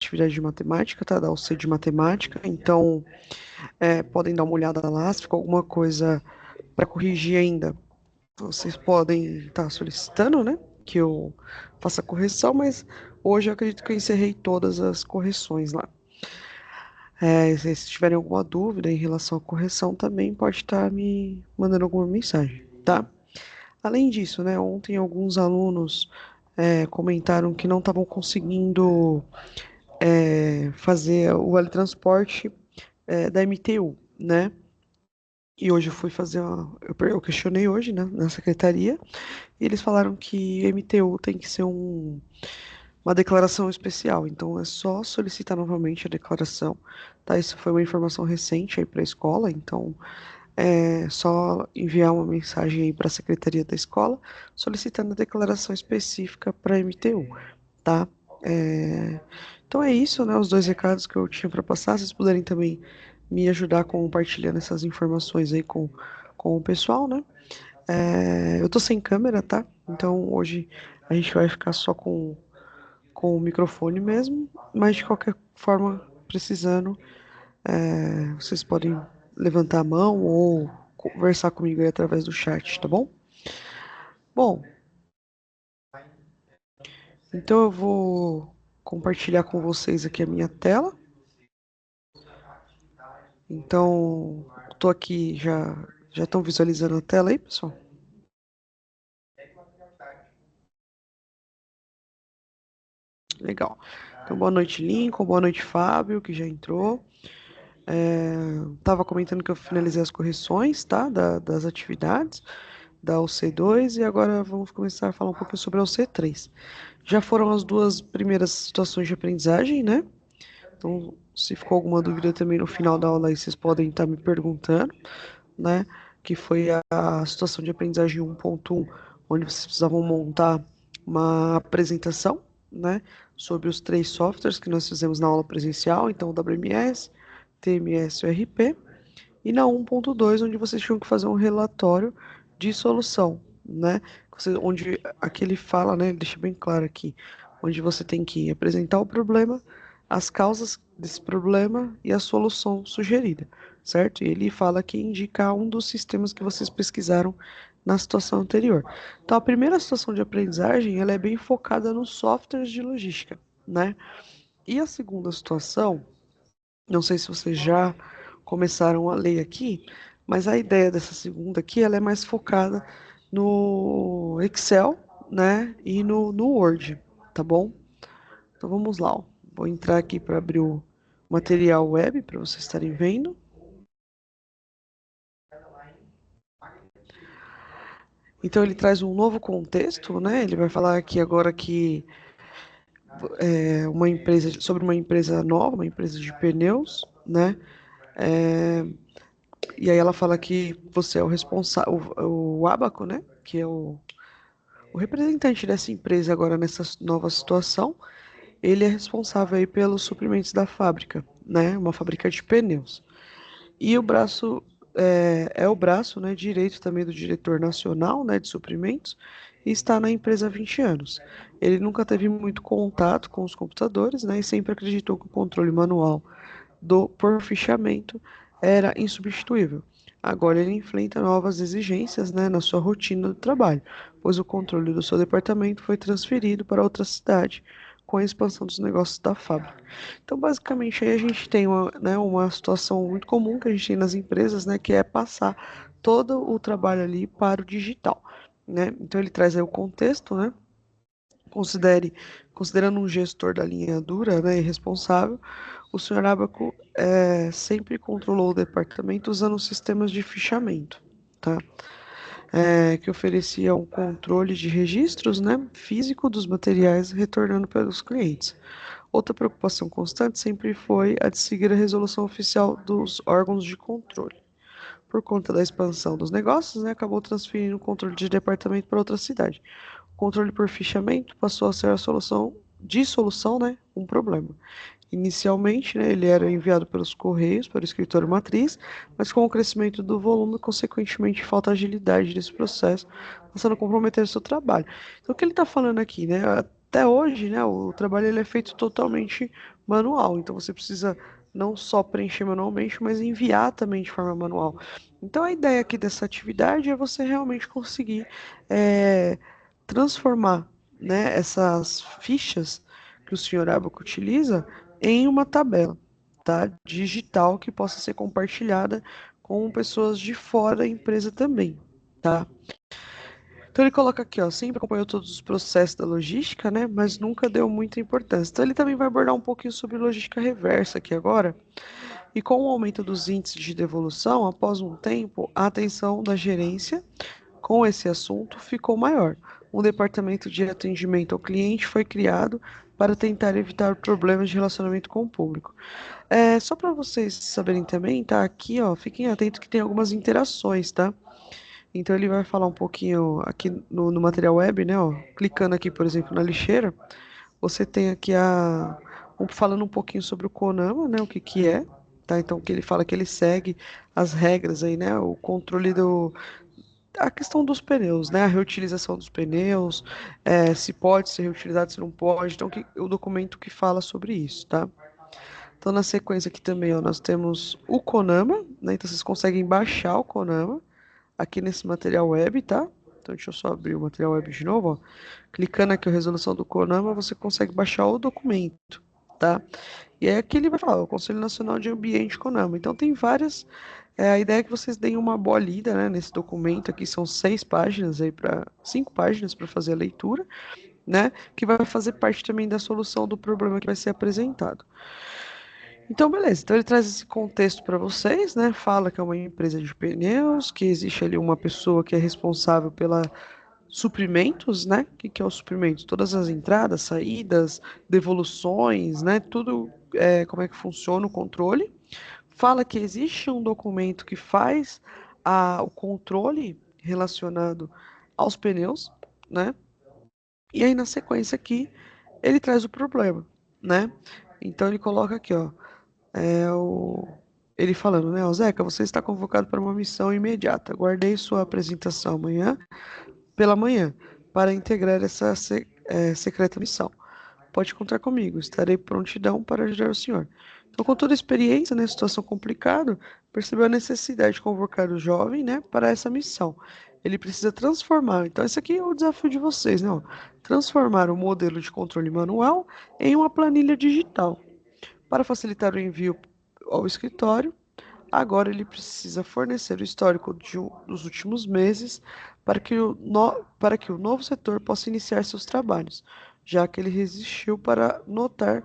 atividade de matemática, tá? Da UC de matemática. Então, podem dar uma olhada lá, se ficou alguma coisa para corrigir ainda. Vocês podem estar solicitando, né? Que eu faça a correção, mas hoje eu acredito que eu encerrei todas as correções lá. Se tiverem alguma dúvida em relação à correção, também pode estar me mandando alguma mensagem, tá? Além disso, né, ontem alguns alunos comentaram que não estavam conseguindo fazer o Vale Transporte da MTU, né? E hoje eu fui fazer eu questionei hoje, né, na secretaria, e eles falaram que MTU tem que ser uma declaração especial, então é só solicitar novamente a declaração, tá? Isso foi uma informação recente aí para a escola, então é só enviar uma mensagem aí para a secretaria da escola solicitando a declaração específica para MTU, tá? É, Então é isso, né? Os dois recados que eu tinha para passar. Vocês puderem também me ajudar compartilhando essas informações aí com o pessoal, né? Eu tô sem câmera, tá? Então hoje a gente vai ficar só com o microfone mesmo, mas de qualquer forma, precisando, vocês podem levantar a mão ou conversar comigo aí através do chat, tá bom? Bom, então eu vou compartilhar com vocês aqui a minha tela. Então, tô aqui já estão visualizando a tela aí, pessoal? Legal. Então, boa noite, Lincoln, boa noite, Fábio, que já entrou. Tava comentando que eu finalizei as correções, tá? Das atividades da UC2 e agora vamos começar a falar um pouquinho sobre a UC3. Já foram as duas primeiras situações de aprendizagem, né? Então, se ficou alguma dúvida também no final da aula aí, vocês podem estar me perguntando, né? Que foi a situação de aprendizagem 1.1, onde vocês precisavam montar uma apresentação, né? Sobre os três softwares que nós fizemos na aula presencial, então o WMS, TMS e o RP. E na 1.2, onde vocês tinham que fazer um relatório de solução, né? Onde aqui ele fala, né? Ele deixa bem claro aqui, onde você tem que apresentar o problema, as causas desse problema e a solução sugerida, certo? E ele fala que indica um dos sistemas que vocês pesquisaram na situação anterior. Então, a primeira situação de aprendizagem, ela é bem focada nos softwares de logística, né? E a segunda situação, não sei se vocês já começaram a ler aqui, mas a ideia dessa segunda aqui, ela é mais focada no Excel, né, e no Word, tá bom? Então vamos lá, ó. Vou entrar aqui para abrir o material web para vocês estarem vendo. Então ele traz um novo contexto, né? Ele vai falar aqui agora que uma empresa sobre uma empresa nova, uma empresa de pneus, né? É, E aí ela fala que você é o responsável, o Abaco, né? Que é o representante dessa empresa agora nessa nova situação. Ele é responsável aí pelos suprimentos da fábrica, né? Uma fábrica de pneus. E o braço é o braço, né, direito também do diretor nacional, né, de suprimentos, e está na empresa há 20 anos. Ele nunca teve muito contato com os computadores, né, e sempre acreditou que o controle manual por fichamento era insubstituível. Agora ele enfrenta novas exigências, né, na sua rotina do trabalho, pois o controle do seu departamento foi transferido para outra cidade com a expansão dos negócios da fábrica. Então, basicamente, aí a gente tem uma situação muito comum que a gente tem nas empresas, né, que é passar todo o trabalho ali para o digital, né? Então, ele traz aí o contexto, né? Considerando um gestor da linha dura, né, e responsável, o senhor Abaco sempre controlou o departamento usando sistemas de fichamento, tá? Que oferecia um controle de registros, né, físico dos materiais retornando pelos clientes. Outra preocupação constante sempre foi a de seguir a resolução oficial dos órgãos de controle. Por conta da expansão dos negócios, né, acabou transferindo o controle de departamento para outra cidade. O controle por fichamento passou a ser a solução, né, um problema. Inicialmente, né, ele era enviado pelos correios para o escritório matriz, mas com o crescimento do volume, consequentemente, falta agilidade desse processo, passando a comprometer o seu trabalho. Então, o que ele está falando aqui, né? até hoje, né, o trabalho ele é feito totalmente manual, então você precisa não só preencher manualmente, mas enviar também de forma manual. Então a ideia aqui dessa atividade é você realmente conseguir é, transformar, né, essas fichas que o senhor Abaco utiliza em uma tabela, tá, digital que possa ser compartilhada com pessoas de fora da empresa também, tá? Então ele coloca aqui, ó, sempre acompanhou todos os processos da logística, né, mas nunca deu muita importância. Então ele também vai abordar um pouquinho sobre logística reversa aqui agora. E com o aumento dos índices de devolução, após um tempo, a atenção da gerência com esse assunto ficou maior. Um departamento de atendimento ao cliente foi criado para tentar evitar problemas de relacionamento com o público. Só para vocês saberem também, tá aqui, ó, fiquem atentos que tem algumas interações, tá? Então ele vai falar um pouquinho aqui no material web, né? Ó, clicando aqui, por exemplo, na lixeira, você tem aqui falando um pouquinho sobre o CONAMA, né? O que que é, tá? Então que ele fala que ele segue as regras aí, né? O controle a questão dos pneus, né? A reutilização dos pneus, se pode ser reutilizado, se não pode. Então o documento que fala sobre isso, tá? Então na sequência aqui também, ó, nós temos o CONAMA, né? Então vocês conseguem baixar o CONAMA aqui nesse material web, tá? Então deixa eu só abrir o material web de novo, ó. Clicando aqui a resolução do CONAMA, você consegue baixar o documento, tá? E aí aqui ele vai falar, o Conselho Nacional de Ambiente CONAMA. Então tem várias. A ideia é que vocês deem uma boa lida, né, nesse documento aqui, são 6 páginas aí para 5 páginas para fazer a leitura, né? Que vai fazer parte também da solução do problema que vai ser apresentado. Então, beleza. Então, ele traz esse contexto para vocês, né? Fala que é uma empresa de pneus, que existe ali uma pessoa que é responsável pela suprimentos, né? O que que é o suprimento? Todas as entradas, saídas, devoluções, né? Tudo, como é que funciona o controle. Fala que existe um documento que faz o controle relacionado aos pneus, né? E aí, na sequência aqui, ele traz o problema, né? Então, ele coloca aqui, ó. É o... Ele falando, né, Zeca, você está convocado para uma missão imediata. Guardei sua apresentação amanhã pela manhã para integrar essa secreta missão. Pode contar comigo, estarei prontidão para ajudar o senhor. Então, com toda a experiência, né, situação complicada, percebeu a necessidade de convocar o jovem, né, para essa missão. Ele precisa transformar. Então, esse aqui é o desafio de vocês, né? Ó, transformar o modelo de controle manual em uma planilha digital. Para facilitar o envio ao escritório, agora ele precisa fornecer o histórico dos últimos meses para que o novo setor possa iniciar seus trabalhos, já que ele resistiu para notar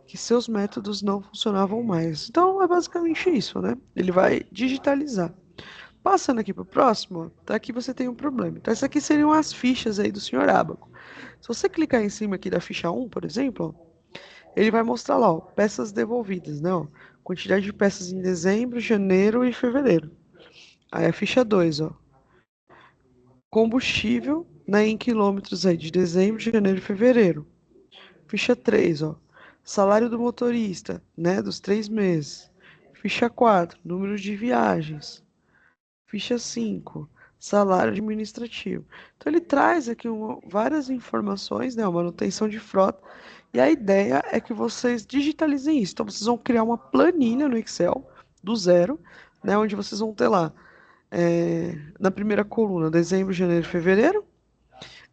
que seus métodos não funcionavam mais. Então é basicamente isso, né? Ele vai digitalizar. Passando aqui para o próximo, tá? Aqui você tem um problema. Então, essas aqui seriam as fichas aí do senhor Abaco. Se você clicar em cima aqui da ficha 1, por exemplo, ó, ele vai mostrar lá, ó, peças devolvidas, né? Ó, quantidade de peças em dezembro, janeiro e fevereiro. Aí a ficha 2, ó, combustível, né, em quilômetros aí de dezembro, janeiro e fevereiro. Ficha 3, ó, salário do motorista, né, dos 3 meses. Ficha 4, número de viagens. Ficha 5, salário administrativo. Então ele traz aqui várias informações, né, uma manutenção de frota, e a ideia é que vocês digitalizem isso. Então vocês vão criar uma planilha no Excel do zero, né, onde vocês vão ter lá na primeira coluna dezembro, janeiro, fevereiro,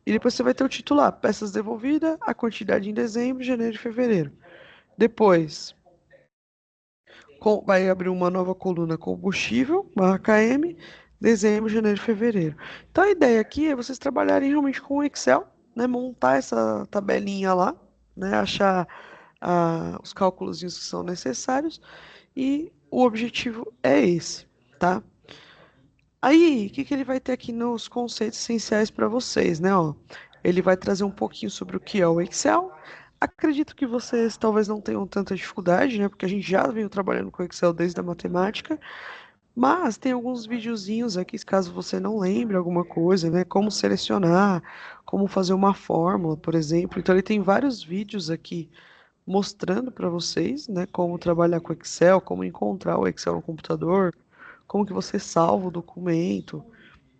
e depois você vai ter o titular, peças devolvidas, a quantidade em dezembro, janeiro e fevereiro. Depois vai abrir uma nova coluna combustível, barra KM, dezembro, janeiro e fevereiro. Então a ideia aqui é vocês trabalharem realmente com o Excel, né, montar essa tabelinha lá, né, achar os cálculos que são necessários e o objetivo é esse, tá? Aí, o que que ele vai ter aqui nos conceitos essenciais para vocês, né? Ó, ele vai trazer um pouquinho sobre o que é o Excel. Acredito que vocês talvez não tenham tanta dificuldade, né? Porque a gente já veio trabalhando com Excel desde a matemática, mas tem alguns videozinhos aqui, caso você não lembre alguma coisa, né? Como selecionar, como fazer uma fórmula, por exemplo. Então, ele tem vários vídeos aqui mostrando para vocês, né? Como trabalhar com Excel, como encontrar o Excel no computador, como que você salva o documento,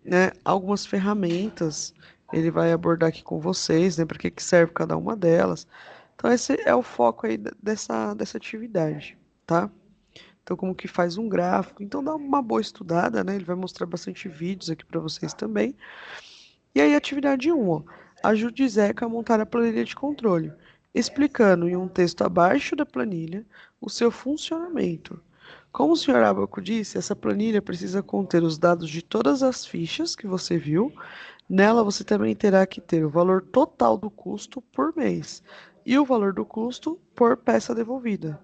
né? Algumas ferramentas. ele vai abordar aqui com vocês, né, para que que serve cada uma delas. Então esse é o foco aí dessa atividade, tá? Então como que faz um gráfico, então dá uma boa estudada, né? Ele vai mostrar bastante vídeos aqui para vocês também. E aí atividade 1, ó, ajude Zeca a montar a planilha de controle, explicando em um texto abaixo da planilha o seu funcionamento. Como o senhor Abaco disse, essa planilha precisa conter os dados de todas as fichas que você viu. Nela você também terá que ter o valor total do custo por mês e o valor do custo por peça devolvida.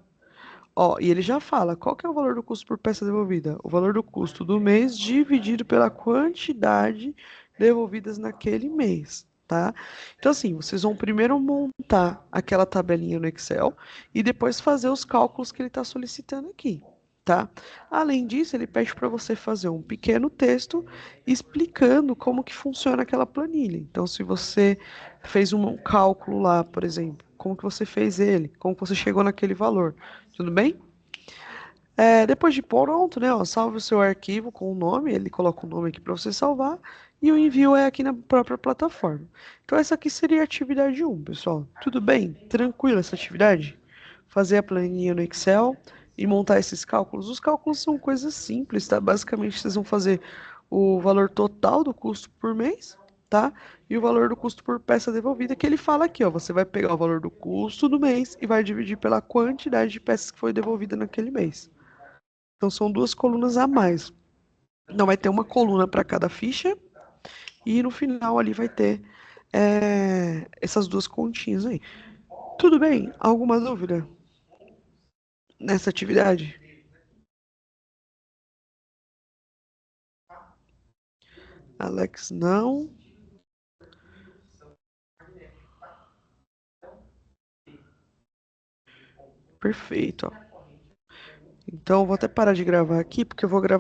Ó, e ele já fala, qual que é o valor do custo por peça devolvida? O valor do custo do mês dividido pela quantidade devolvidas naquele mês, tá? Então, assim, vocês vão primeiro montar aquela tabelinha no Excel e depois fazer os cálculos que ele está solicitando aqui, tá? Além disso, ele pede para você fazer um pequeno texto explicando como que funciona aquela planilha. Então, se você fez um cálculo lá, por exemplo, como que você fez ele, como que você chegou naquele valor, tudo bem? Depois de pronto, né, ó, salve o seu arquivo com o nome, ele coloca o nome aqui para você salvar, e o envio é aqui na própria plataforma. Então essa aqui seria a atividade 1, pessoal. Tudo bem? Tranquilo essa atividade? Fazer a planilha no Excel e montar esses cálculos. Os cálculos são coisas simples, tá? Basicamente vocês vão fazer o valor total do custo por mês, tá? E o valor do custo por peça devolvida, que ele fala aqui, ó, você vai pegar o valor do custo do mês e vai dividir pela quantidade de peças que foi devolvida naquele mês. Então são duas colunas a mais. Não vai ter uma coluna para cada ficha e no final ali vai ter essas duas continhas aí. Tudo bem? Alguma dúvida nessa atividade? Alex, não. Perfeito. Ó. Então eu vou até parar de gravar aqui porque eu vou gravar